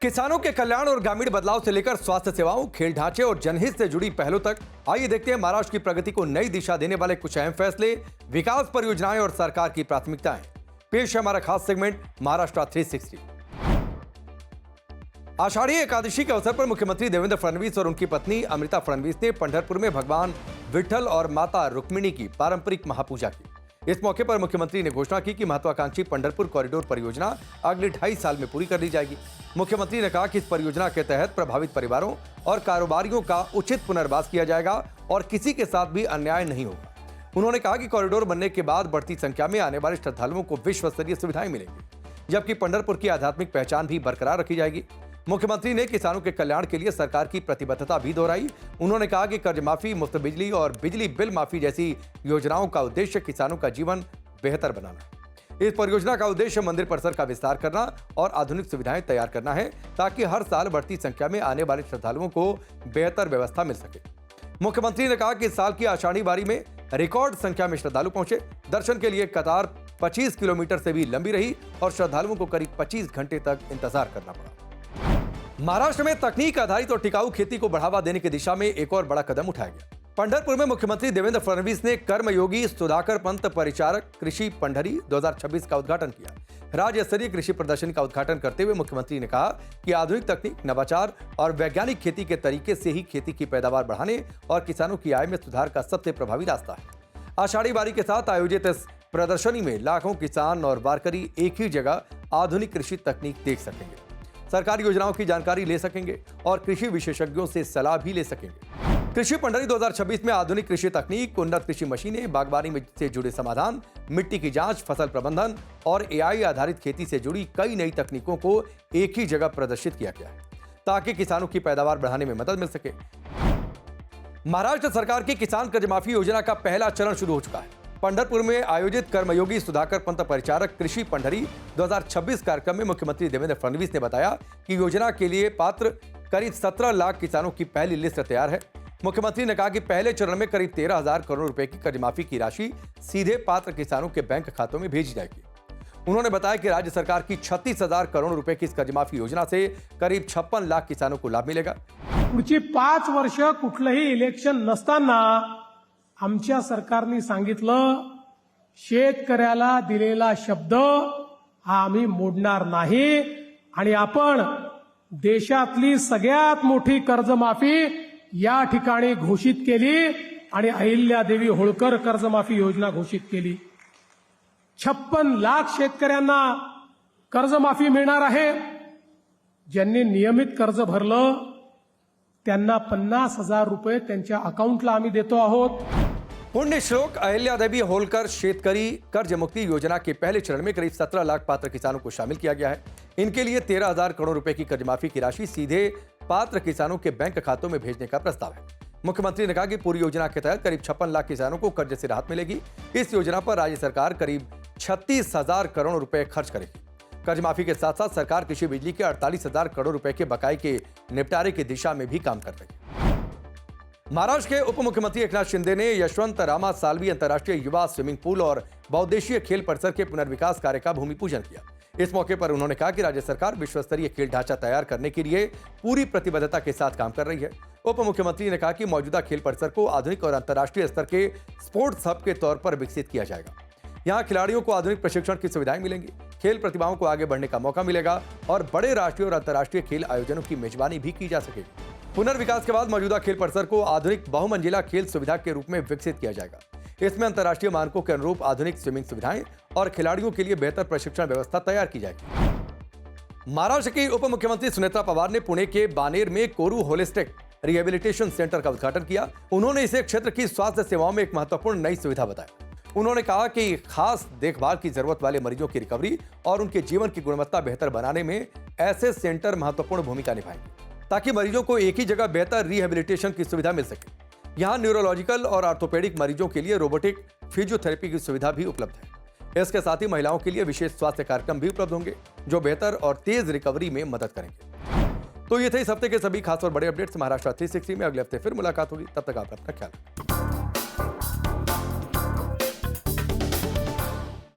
किसानों के कल्याण और ग्रामीण बदलाव से लेकर स्वास्थ्य सेवाओं, खेल ढांचे और जनहित से जुड़ी पहलों तक, आइए देखते हैं महाराष्ट्र की प्रगति को नई दिशा देने वाले कुछ अहम फैसले, विकास परियोजनाएं और सरकार की प्राथमिकताएं। पेश है हमारा खास सेगमेंट महाराष्ट्र 360। आषाढ़ी एकादशी के अवसर पर मुख्यमंत्री देवेंद्र फडणवीस और उनकी पत्नी अमृता फडणवीस ने पंढरपुर में भगवान विठ्ठल और माता रुक्मिणी की पारंपरिक महापूजा की। इस मौके पर मुख्यमंत्री ने घोषणा की कि महत्वाकांक्षी पंढरपुर कॉरिडोर परियोजना अगले 2.5 साल में पूरी कर ली जाएगी। मुख्यमंत्री ने कहा कि इस परियोजना के तहत प्रभावित परिवारों और कारोबारियों का उचित पुनर्वास किया जाएगा और किसी के साथ भी अन्याय नहीं होगा। उन्होंने कहा कि कॉरिडोर बनने के बाद बढ़ती संख्या में आने वाले श्रद्धालुओं को विश्व स्तरीय सुविधाएं मिलेंगी, जबकि पंढरपुर की आध्यात्मिक पहचान भी बरकरार रखी जाएगी। मुख्यमंत्री ने किसानों के कल्याण के लिए सरकार की प्रतिबद्धता भी दोहराई। उन्होंने कहा कि कर्ज माफी, मुफ्त बिजली और बिजली बिल माफी जैसी योजनाओं का उद्देश्य किसानों का जीवन बेहतर बनाना है। इस परियोजना का उद्देश्य मंदिर परिसर का विस्तार करना और आधुनिक सुविधाएं तैयार करना है, ताकि हर साल बढ़ती संख्या में आने वाले श्रद्धालुओं को बेहतर व्यवस्था मिल सके। मुख्यमंत्री ने कहा कि इस साल की आषाढ़ी बारी में रिकॉर्ड संख्या में श्रद्धालु पहुंचे। दर्शन के लिए कतार 25 किलोमीटर से भी लंबी रही और श्रद्धालुओं को करीब 25 घंटे तक इंतजार करना पड़ा। महाराष्ट्र में तकनीक आधारित और टिकाऊ खेती को बढ़ावा देने की दिशा में एक और बड़ा कदम उठाया गया। पंढरपुर में मुख्यमंत्री देवेंद्र फडणवीस ने कर्मयोगी सुधाकर पंत परिचारक कृषि पंढरी 2026 का उद्घाटन किया। राज्य स्तरीय कृषि प्रदर्शनी का उद्घाटन करते हुए मुख्यमंत्री ने कहा कि आधुनिक तकनीक, नवाचार और वैज्ञानिक खेती के तरीके से ही खेती की पैदावार बढ़ाने और किसानों की आय में सुधार का सबसे प्रभावी रास्ता है। आषाढ़ी बारी के साथ आयोजित इस प्रदर्शनी में लाखों किसान और वारकरी एक ही जगह आधुनिक कृषि तकनीक देख सकेंगे, सरकारी योजनाओं की जानकारी ले सकेंगे और कृषि विशेषज्ञों से सलाह भी ले सकेंगे। कृषि पंढरी 2026 में आधुनिक कृषि तकनीक, उन्नत कृषि मशीनें, बागवानी में से जुड़े समाधान, मिट्टी की जांच, फसल प्रबंधन और एआई आधारित खेती से जुड़ी कई नई तकनीकों को एक ही जगह प्रदर्शित किया गया है, ताकि किसानों की पैदावार बढ़ाने में मदद मिल सके। महाराष्ट्र सरकार की किसान कर्ज माफी योजना का पहला चरण शुरू हो चुका है। पंढरपुर में आयोजित कर्मयोगी सुधाकर पंत परिचारक कृषि पंढरी 2026 कार्यक्रम में मुख्यमंत्री देवेंद्र फडणवीस ने बताया कि योजना के लिए पात्र करीब 17 लाख किसानों की पहली लिस्ट तैयार है। मुख्यमंत्री ने कहा कि पहले चरण में करीब 13,000 करोड़ रुपए की कर्ज माफी की राशि सीधे पात्र किसानों के बैंक खातों में भेजी जाएगी। उन्होंने बताया कि राज्य सरकार की 36,000 करोड़ रुपए की इस कर्ज माफी योजना से करीब 56 लाख किसानों को लाभ मिलेगा। पुढची 5 वर्ष कुठलंही इलेक्शन नसताना आमच्या सरकारने सांगितलं, शेतकऱ्याला दिलेला शब्द हा आम्ही मोडणार नाही आणि आपण देशातली सगळ्यात मोठी कर्जमाफी या ठिकाणी घोषित केली आणि अहिल्यादेवी होळकर कर्जमाफी योजना घोषित केली। 56 लाख शेतकऱ्यांना कर्जमाफी मिळणार आहे। ज्यांनी नियमित कर्ज भरलं त्यांना 50,000 रुपये त्यांच्या अकाउंटला आम्ही देतो आहोत। पुण्य श्लोक अहिल्यादेवी होलकर शेतकरी कर्ज मुक्ति योजना के पहले चरण में करीब 17 लाख पात्र किसानों को शामिल किया गया है। इनके लिए 13,000 करोड़ रुपए की कर्ज माफी की राशि सीधे पात्र किसानों के बैंक खातों में भेजने का प्रस्ताव है। मुख्यमंत्री ने कहा कि पूरी योजना के तहत करीब 56 लाख किसानों को कर्ज से राहत मिलेगी। इस योजना पर राज्य सरकार करीब 36,000 करोड़ रुपए खर्च करेगी। कर्ज माफी के साथ साथ सरकार कृषि बिजली के 48,000 करोड़ रुपए के बकाये के निपटारे की दिशा में भी काम कर रही है। महाराष्ट्र के उप मुख्यमंत्री एकनाथ शिंदे ने यशवंत रामा साल्वी अंतर्राष्ट्रीय युवा स्विमिंग पूल और बहुउद्देशीय खेल परिसर के पुनर्विकास कार्य का भूमि पूजन किया। इस मौके पर उन्होंने कहा कि राज्य सरकार विश्व स्तरीय खेल ढांचा तैयार करने के लिए पूरी प्रतिबद्धता के साथ काम कर रही है। उप मुख्यमंत्री ने कहा कि मौजूदा खेल परिसर को आधुनिक और अंतर्राष्ट्रीय स्तर के स्पोर्ट्स हब के तौर पर विकसित किया जाएगा। यहाँ खिलाड़ियों को आधुनिक प्रशिक्षण की सुविधाएं मिलेंगी, खेल प्रतिभाओं को आगे बढ़ने का मौका मिलेगा और बड़े राष्ट्रीय और अंतर्राष्ट्रीय खेल आयोजनों की मेजबानी भी की जा सकेगी। पुनर्विकास के बाद मौजूदा खेल परिसर को आधुनिक बहुमंजिला खेल सुविधा के रूप में विकसित किया जाएगा। इसमें अंतर्राष्ट्रीय मानकों के अनुरूप आधुनिक स्विमिंग सुविधाएं और खिलाड़ियों के लिए बेहतर प्रशिक्षण व्यवस्था तैयार की जाएगी। महाराष्ट्र की उप मुख्यमंत्री सुनेत्रा पवार ने पुणे के बानेर में कोरू होलिस्टिक रिहेबिलिटेशन सेंटर का उद्घाटन किया। उन्होंने इसे क्षेत्र की स्वास्थ्य सेवाओं में एक महत्वपूर्ण नई सुविधा बताया। उन्होंने कहा कि खास देखभाल की जरूरत वाले मरीजों की रिकवरी और उनके जीवन की गुणवत्ता बेहतर बनाने में ऐसे सेंटर महत्वपूर्ण भूमिका निभाएंगे, ताकि मरीजों को एक ही जगह बेहतर रिहेबिलिटेशन की सुविधा मिल सके। यहाँ न्यूरोलॉजिकल और ऑर्थोपेडिक मरीजों के लिए रोबोटिक फिजियोथेरेपी की सुविधा भी उपलब्ध है। इसके साथ ही महिलाओं के लिए विशेष स्वास्थ्य कार्यक्रम भी उपलब्ध होंगे, जो बेहतर और तेज रिकवरी में मदद करेंगे। तो ये थे इस हफ्ते के सभी खास और बड़े अपडेट्स। महाराष्ट्र 360 में अगले हफ्ते फिर मुलाकात होगी। तब तक आप अपना ख्याल रखें।